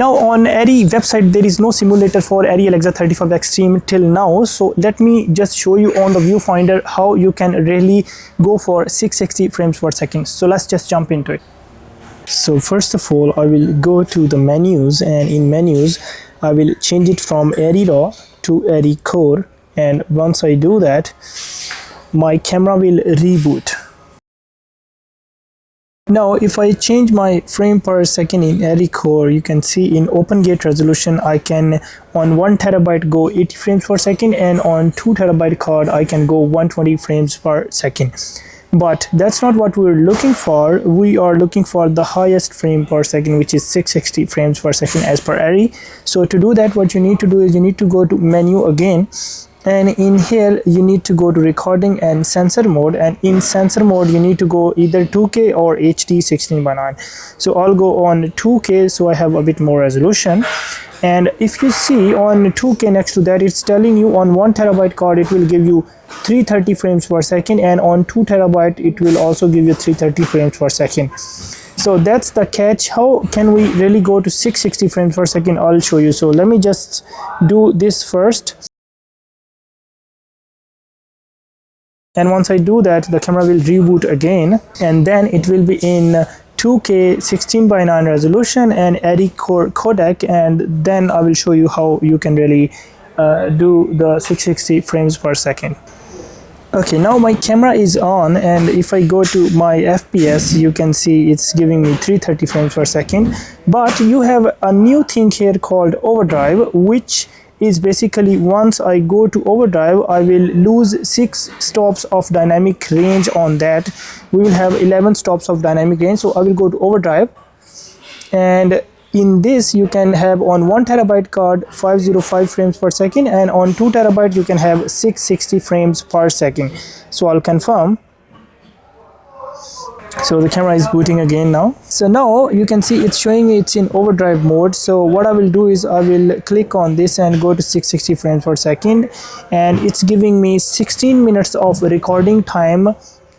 Now on Arri website there is no simulator for Arri Alexa 35 Extreme till now, so let me just show you on the viewfinder how you can really go for 660 frames per second. So let's just jump into it. So first of all, I will go to the menus, and in menus I will change it from Arri Raw to Arri Core, and once I do that my camera will reboot. Now if I change my frame per second in Arri Core, you can see in open gate resolution I can on 1 terabyte go 80 frames per second, and on 2 terabyte card I can go 120 frames per second. But that's not what we're looking for. We are looking for the highest frame per second, which is 660 frames per second as per Arri. So to do that, what you need to do is you need to go to menu again, and in here you need to go to recording and sensor mode, and in sensor mode you need to go either 2K or HD 16:9. So I'll go on 2K so I have a bit more resolution. And if you see on 2K next to that, it's telling you on 1 terabyte card it will give you 330 frames per second, and on 2 terabyte it will also give you 330 frames per second. So that's the catch. How can we really go to 660 frames per second? I'll show you. So let me just do this first. And once I do that, the camera will reboot again, and then it will be in 2K 16:9 resolution and Arri Core codec, and then I will show you how you can really do the 660 frames per second. Okay, now my camera is on, and if I go to my FPS, you can see it's giving me 330 frames per second. But you have a new thing here called overdrive, which is basically once I go to overdrive I will lose 6 stops of dynamic range. On that we will have 11 stops of dynamic range. So I will go to overdrive, and in this you can have on 1 terabyte card 505 frames per second, and on 2 terabyte you can have 660 frames per second. So I'll confirm. So the camera is booting again now. So now you can see it's showing me it's in overdrive mode. So what I will do is I will click on this and go to 660 frames per second, and it's giving me 16 minutes of recording time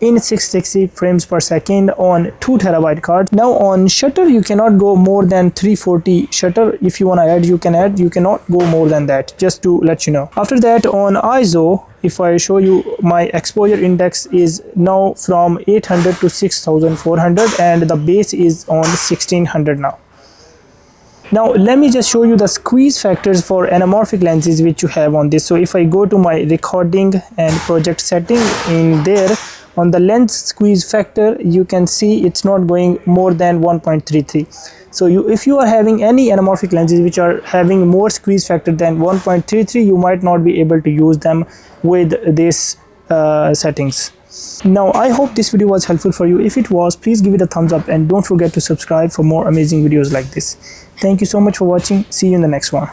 in 660 frames per second on 2 terabyte card. Now on shutter you cannot go more than 340 shutter. If you want to add, you can add. You cannot go more than that, just to let you know. After that on ISO, if I show you, my exposure index is now from 800 to 6400, and the base is on 1600 now. Now let me just show you the squeeze factors for anamorphic lenses which you have on this. So if I go to my recording and project setting, in there on the lens squeeze factor you can see it's not going more than 1.33. So if you are having any anamorphic lenses which are having more squeeze factor than 1.33, you might not be able to use them with this settings. Now I hope this video was helpful for you. If it was, please give it a thumbs up, and don't forget to subscribe for more amazing videos like this. Thank you so much for watching. See you in the next one.